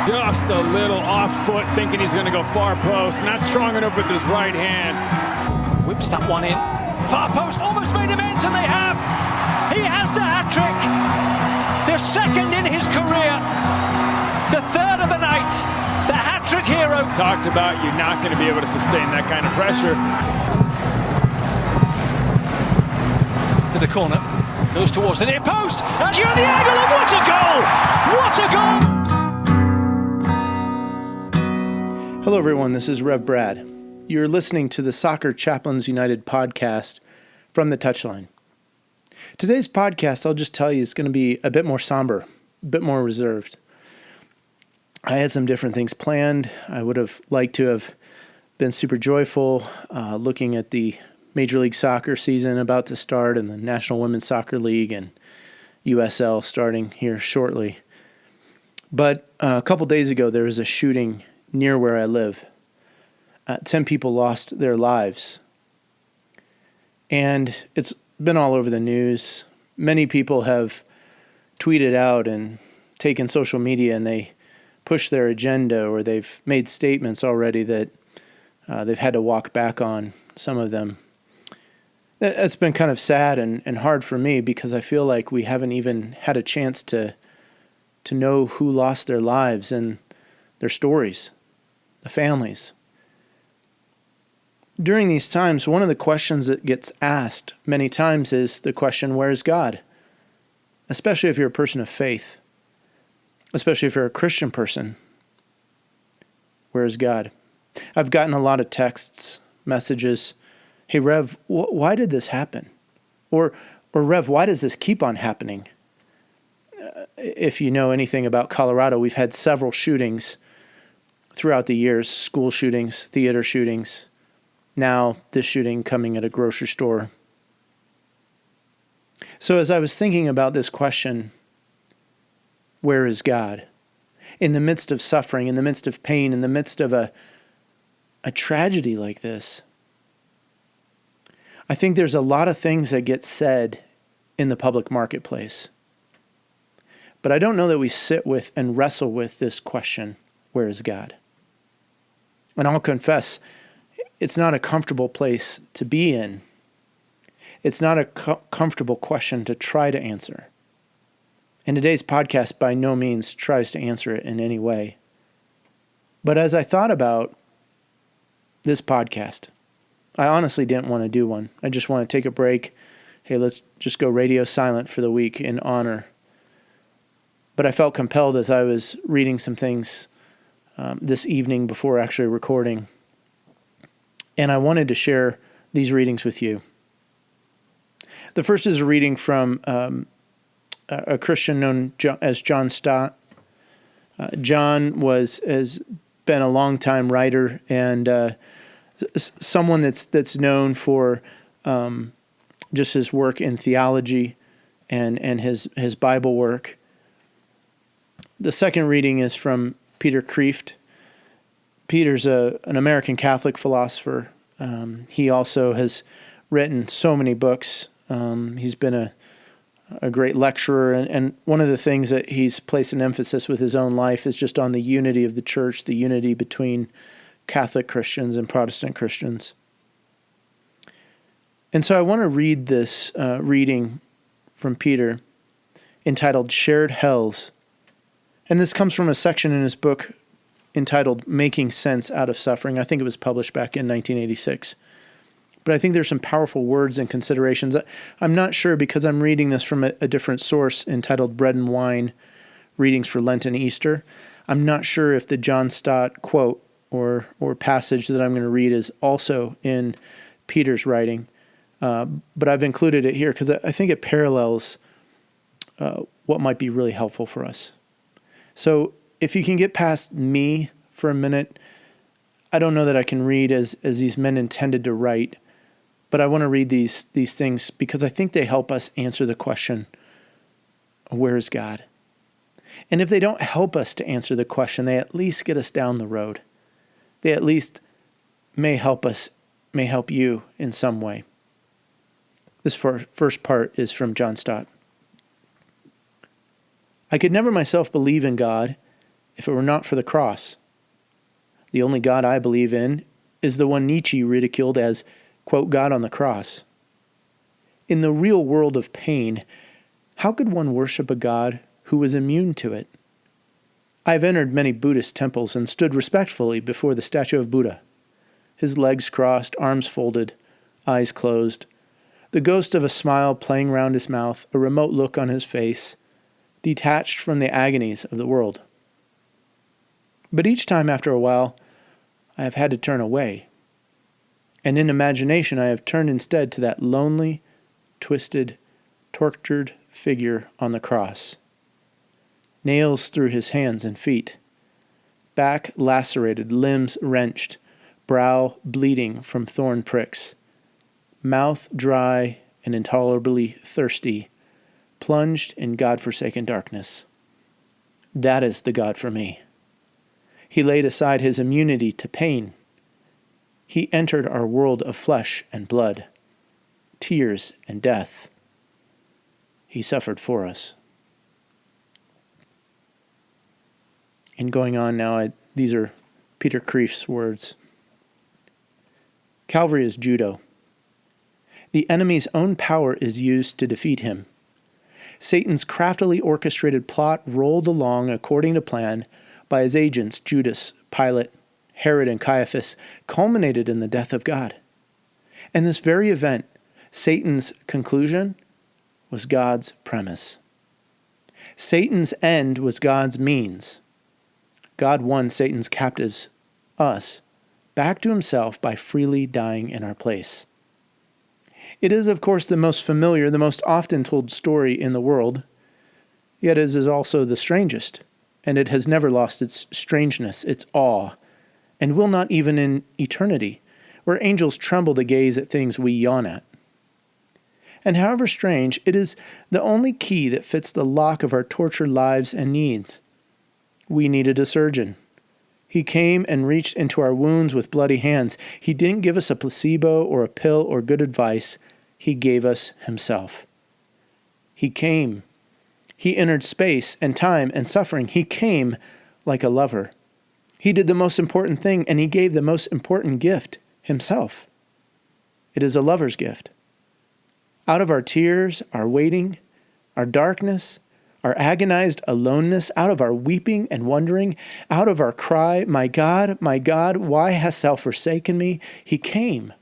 Just a little off foot, thinking he's going to go far post. Not strong enough with his right hand. Whips that one in. Far post, almost made him ends, and they have. He has the hat-trick. The second in his career. The third of the night. The hat-trick hero. Talked about you're not going to be able to sustain that kind of pressure. To the corner. Goes towards the near post. And you're the angle, and what a goal! What a goal! Hello, everyone. This is Rev Brad. You're listening to the Chaplains United podcast from the Touchline. Today's podcast, I'll just tell you, is going to be a bit more somber, a bit more reserved. I had some different things planned. I would have liked to have been super joyful looking at the Major League Soccer season about to start and the National Women's Soccer League and USL starting here shortly. But a couple days ago, there was a shooting near where I live. 10 people lost their lives. And it's been all over the news. Many people have tweeted out and taken social media and they push their agenda, or they've made statements already that they've had to walk back on, some of them. It's been kind of sad and hard for me because I feel like we haven't even had a chance to know who lost their lives and their stories, the families. During these times, one of the questions that gets asked many times is the question, where is God? Especially if you're a person of faith, especially if you're a Christian person. Where is God? I've gotten a lot of texts, messages. Hey, Rev, why did this happen? Or Rev, why does this keep on happening? If you know anything about Colorado, we've had several shootings throughout the years, school shootings, theater shootings. Now this shooting coming at a grocery store. So as I was thinking about this question, where is God? In the midst of suffering, in the midst of pain, in the midst of a tragedy like this, I think there's a lot of things that get said in the public marketplace. But I don't know that we sit with and wrestle with this question, where is God? And I'll confess, it's not a comfortable place to be in. It's not a comfortable question to try to answer. And today's podcast by no means tries to answer it in any way. But as I thought about this podcast, I honestly didn't want to do one. I just want to take a break. Hey, let's just go radio silent for the week in honor. But I felt compelled as I was reading some things this evening before actually recording. And I wanted to share these readings with you. The first is a reading from a Christian known as John Stott. John has been a longtime writer and someone that's known for just his work in theology and his Bible work. The second reading is from Peter Kreeft. Peter's an American Catholic philosopher. He also has written so many books. He's been a great lecturer, and one of the things that he's placed an emphasis with his own life is just on the unity of the church, the unity between Catholic Christians and Protestant Christians. And so I want to read this reading from Peter entitled Shared Hells. And this comes from a section in his book entitled Making Sense Out of Suffering. I think it was published back in 1986. But I think there's some powerful words and considerations. I'm not sure because I'm reading this from a different source entitled Bread and Wine, Readings for Lent and Easter. I'm not sure if the John Stott quote or passage that I'm going to read is also in Peter's writing. But I've included it here because I think it parallels what might be really helpful for us. So if you can get past me for a minute, I don't know that I can read as these men intended to write, but I want to read these things because I think they help us answer the question, where is God? And if they don't help us to answer the question, they at least get us down the road. They at least may help you in some way. This first part is from John Stott. I could never myself believe in God if it were not for the cross. The only God I believe in is the one Nietzsche ridiculed as, quote, God on the cross. In the real world of pain, how could one worship a God who was immune to it? I've entered many Buddhist temples and stood respectfully before the statue of Buddha, his legs crossed, arms folded, eyes closed, the ghost of a smile playing round his mouth, a remote look on his face, detached from the agonies of the world. But each time after a while, I have had to turn away, and in imagination I have turned instead to that lonely, twisted, tortured figure on the cross. Nails through his hands and feet, back lacerated, limbs wrenched, brow bleeding from thorn pricks, mouth dry and intolerably thirsty, plunged in God-forsaken darkness. That is the God for me. He laid aside his immunity to pain. He entered our world of flesh and blood, tears and death. He suffered for us. And going on now, these are Peter Kreeft's words. Calvary is judo. The enemy's own power is used to defeat him. Satan's craftily orchestrated plot rolled along according to plan by his agents Judas, Pilate, Herod, and Caiaphas, culminated in the death of God. And this very event, Satan's conclusion, was God's premise. Satan's end was God's means. God won Satan's captives, us, back to himself by freely dying in our place. It is, of course, the most familiar, the most often told story in the world, yet it is also the strangest, and it has never lost its strangeness, its awe, and will not even in eternity, where angels tremble to gaze at things we yawn at. And however strange, it is the only key that fits the lock of our tortured lives and needs. We needed a surgeon. He came and reached into our wounds with bloody hands. He didn't give us a placebo or a pill or good advice. He gave us himself. He came. He entered space and time and suffering. He came like a lover. He did the most important thing, and he gave the most important gift, himself. It is a lover's gift. Out of our tears, our waiting, our darkness, our agonized aloneness, out of our weeping and wondering, out of our cry, my God, why hast thou forsaken me? He came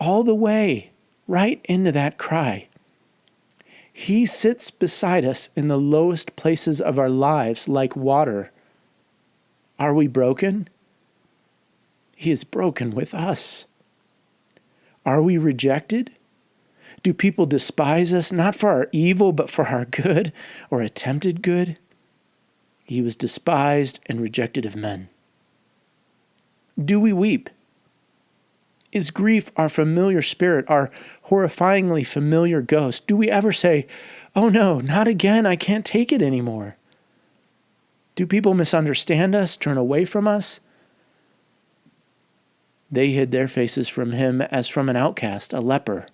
all the way right into that cry. He sits beside us in the lowest places of our lives like water. Are we broken? He is broken with us. Are we rejected? Do people despise us, not for our evil, but for our good or attempted good? He was despised and rejected of men. Do we weep? Is grief our familiar spirit, our horrifyingly familiar ghost? Do we ever say, oh no, not again, I can't take it anymore? Do people misunderstand us, turn away from us? They hid their faces from him as from an outcast, a leper.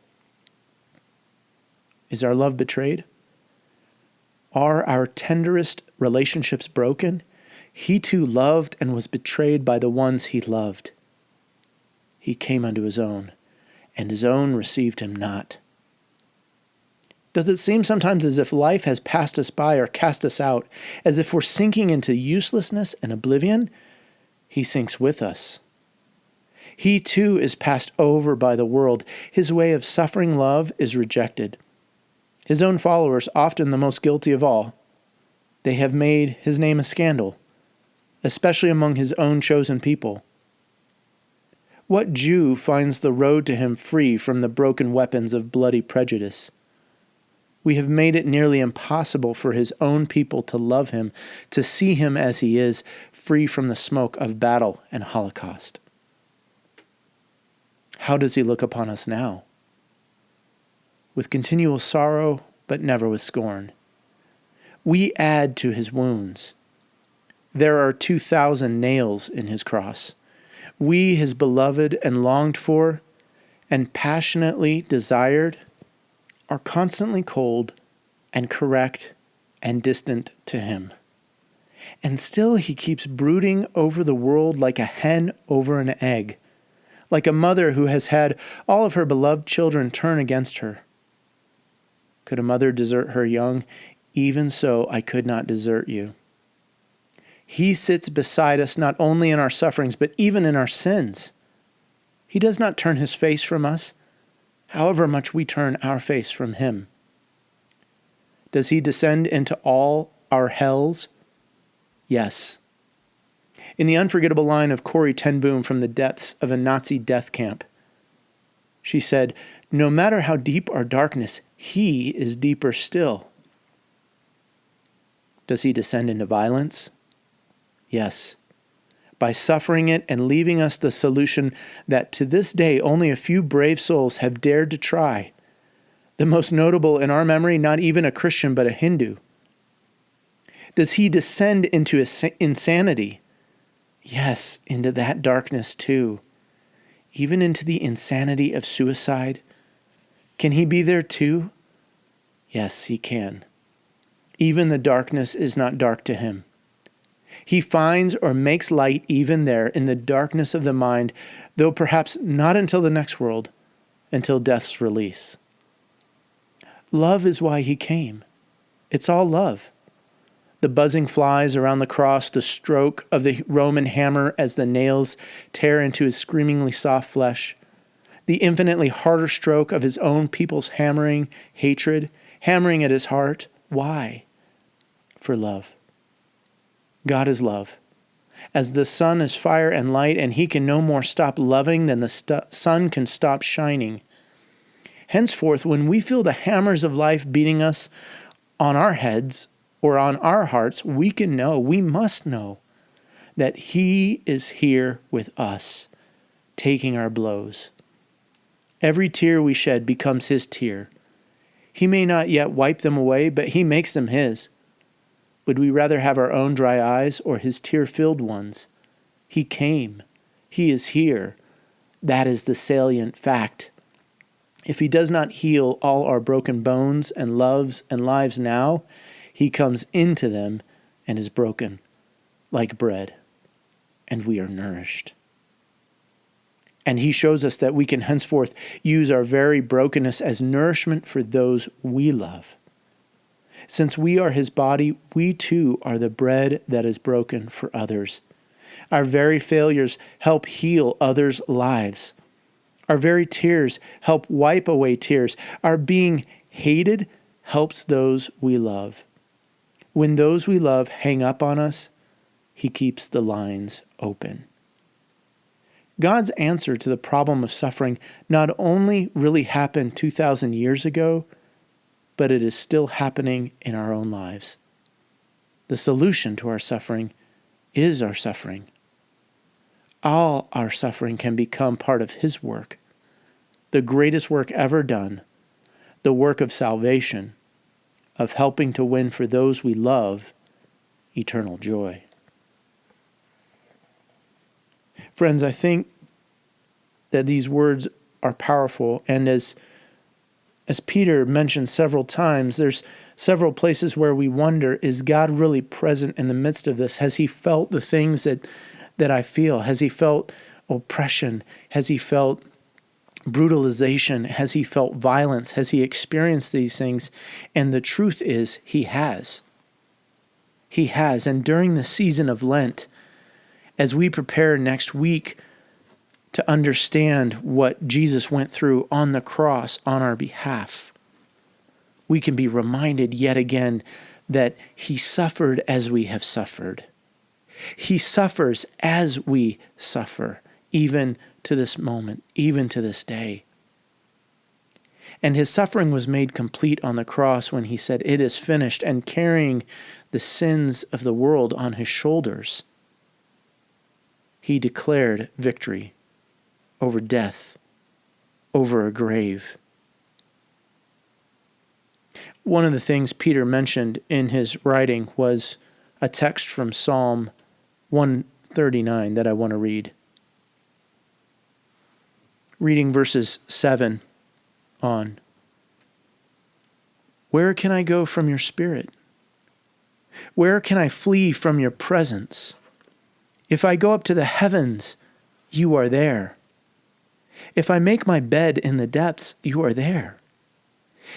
Is our love betrayed? Are our tenderest relationships broken? He too loved and was betrayed by the ones he loved. He came unto his own, and his own received him not. Does it seem sometimes as if life has passed us by or cast us out, as if we're sinking into uselessness and oblivion? He sinks with us. He too is passed over by the world. His way of suffering love is rejected. His own followers, often the most guilty of all, they have made his name a scandal, especially among his own chosen people. What Jew finds the road to him free from the broken weapons of bloody prejudice? We have made it nearly impossible for his own people to love him, to see him as he is, free from the smoke of battle and Holocaust. How does he look upon us now? With continual sorrow, but never with scorn. We add to his wounds. There are 2,000 nails in his cross. We, his beloved and longed for, and passionately desired, are constantly cold and correct and distant to him. And still he keeps brooding over the world like a hen over an egg, like a mother who has had all of her beloved children turn against her. Could a mother desert her young? Even so, I could not desert you. He sits beside us not only in our sufferings, but even in our sins. He does not turn his face from us, however much we turn our face from him. Does he descend into all our hells? Yes. In the unforgettable line of Corrie ten Boom from the depths of a Nazi death camp, she said, "No matter how deep our darkness, he is deeper still." Does he descend into violence? Yes. By suffering it and leaving us the solution that to this day only a few brave souls have dared to try. The most notable in our memory, not even a Christian, but a Hindu. Does he descend into insanity? Yes, into that darkness too. Even into the insanity of suicide. Can he be there too? Yes, he can. Even the darkness is not dark to him. He finds or makes light even there in the darkness of the mind, though perhaps not until the next world, until death's release. Love is why he came. It's all love. The buzzing flies around the cross, the stroke of the Roman hammer as the nails tear into his screamingly soft flesh, the infinitely harder stroke of his own people's hammering hatred, hammering at his heart. Why? For love. God is love. As the sun is fire and light, and he can no more stop loving than the sun can stop shining. Henceforth, when we feel the hammers of life beating us on our heads or on our hearts, we can know, we must know, that he is here with us, taking our blows. Every tear we shed becomes his tear. He may not yet wipe them away, but he makes them his. Would we rather have our own dry eyes or his tear-filled ones? He came. He is here. That is the salient fact. If he does not heal all our broken bones and loves and lives now, he comes into them and is broken, like bread, and we are nourished. And he shows us that we can henceforth use our very brokenness as nourishment for those we love. Since we are his body, we too are the bread that is broken for others. Our very failures help heal others' lives. Our very tears help wipe away tears. Our being hated helps those we love. When those we love hang up on us, he keeps the lines open. God's answer to the problem of suffering not only really happened 2,000 years ago, but it is still happening in our own lives. The solution to our suffering is our suffering. All our suffering can become part of his work, the greatest work ever done, the work of salvation, of helping to win for those we love eternal joy. Friends, I think that these words are powerful, and as Peter mentioned several times, there's several places where we wonder, is God really present in the midst of this? Has he felt the things that I feel? Has he felt oppression? Has he felt brutalization? Has he felt violence? Has he experienced these things? And the truth is, he has. He has. And during the season of Lent, as we prepare next week to understand what Jesus went through on the cross on our behalf, we can be reminded yet again that he suffered as we have suffered. He suffers as we suffer, even to this moment, even to this day. And his suffering was made complete on the cross when he said, "It is finished," and carrying the sins of the world on his shoulders, he declared victory over death, over a grave. One of the things Peter mentioned in his writing was a text from Psalm 139 that I want to read. Reading verses 7 on. Where can I go from your spirit? Where can I flee from your presence? If I go up to the heavens, you are there. If I make my bed in the depths, you are there.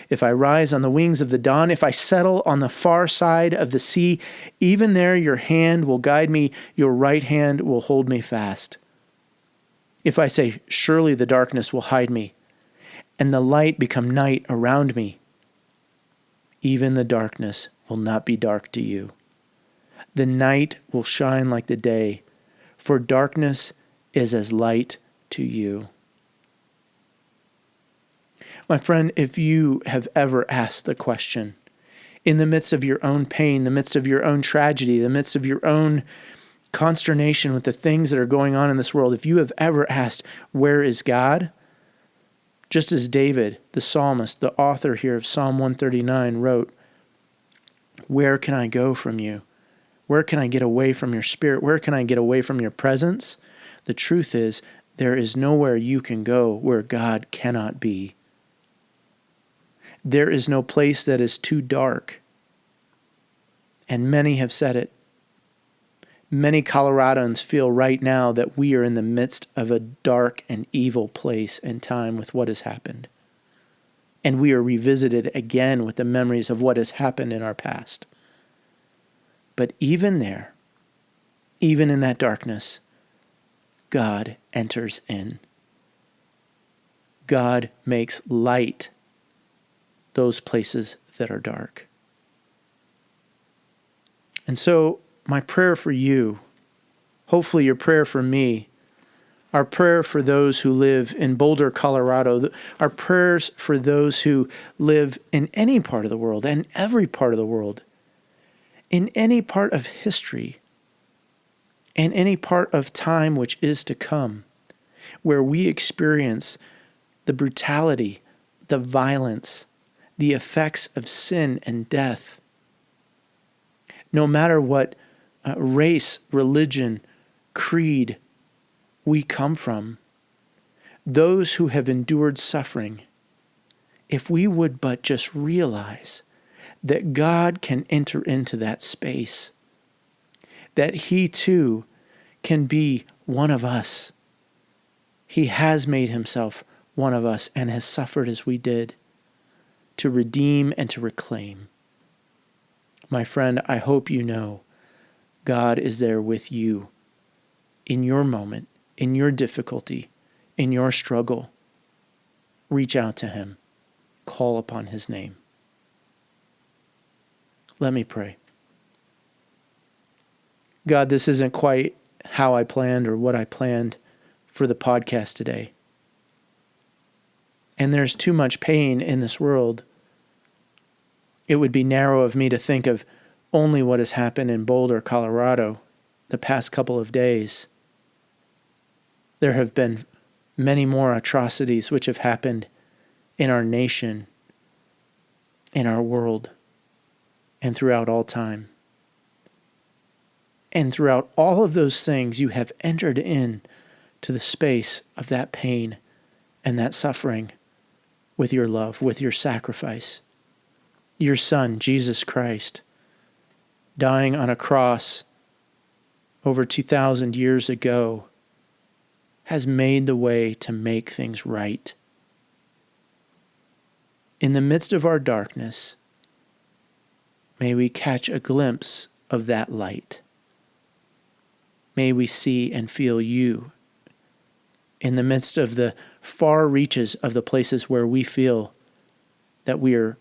If I rise on the wings of the dawn, if I settle on the far side of the sea, even there your hand will guide me, your right hand will hold me fast. If I say, surely the darkness will hide me, and the light become night around me, even the darkness will not be dark to you. The night will shine like the day, for darkness is as light to you. My friend, if you have ever asked the question, in the midst of your own pain, the midst of your own tragedy, the midst of your own consternation with the things that are going on in this world, if you have ever asked, where is God? Just as David, the psalmist, the author here of Psalm 139 wrote, where can I go from you? Where can I get away from your spirit? Where can I get away from your presence? The truth is, there is nowhere you can go where God cannot be. There is no place that is too dark. And many have said it. Many Coloradans feel right now that we are in the midst of a dark and evil place and time with what has happened. And we are revisited again with the memories of what has happened in our past. But even there, even in that darkness, God enters in. God makes light those places that are dark. And so my prayer for you, hopefully your prayer for me, our prayer for those who live in Boulder, Colorado, our prayers for those who live in any part of the world and every part of the world, in any part of history, and any part of time which is to come, where we experience the brutality, the violence, the effects of sin and death. No matter what race, religion, creed we come from, those who have endured suffering, if we would but just realize that God can enter into that space, that He too can be one of us. He has made Himself one of us and has suffered as we did to redeem and to reclaim. My friend, I hope you know God is there with you in your moment, in your difficulty, in your struggle. Reach out to Him. Call upon His name. Let me pray. God, this isn't quite how I planned or what I planned for the podcast today. And there's too much pain in this world. It would be narrow of me to think of only what has happened in Boulder, Colorado, the past couple of days. There have been many more atrocities which have happened in our nation, in our world, and throughout all time. And throughout all of those things, you have entered in to the space of that pain and that suffering with your love, with your sacrifice. Your Son, Jesus Christ, dying on a cross over 2,000 years ago, has made the way to make things right. In the midst of our darkness, may we catch a glimpse of that light. May we see and feel you in the midst of the far reaches of the places where we feel that we are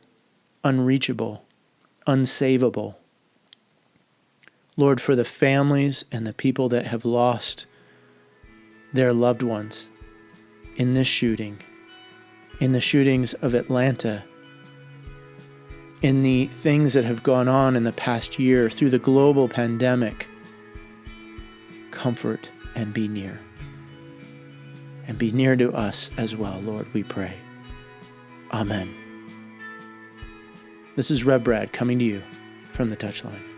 unreachable, unsavable. Lord, for the families and the people that have lost their loved ones in this shooting, in the shootings of Atlanta, in the things that have gone on in the past year through the global pandemic, comfort and be near. And be near to us as well, Lord, we pray. Amen. This is Rev Brad coming to you from the Touchline.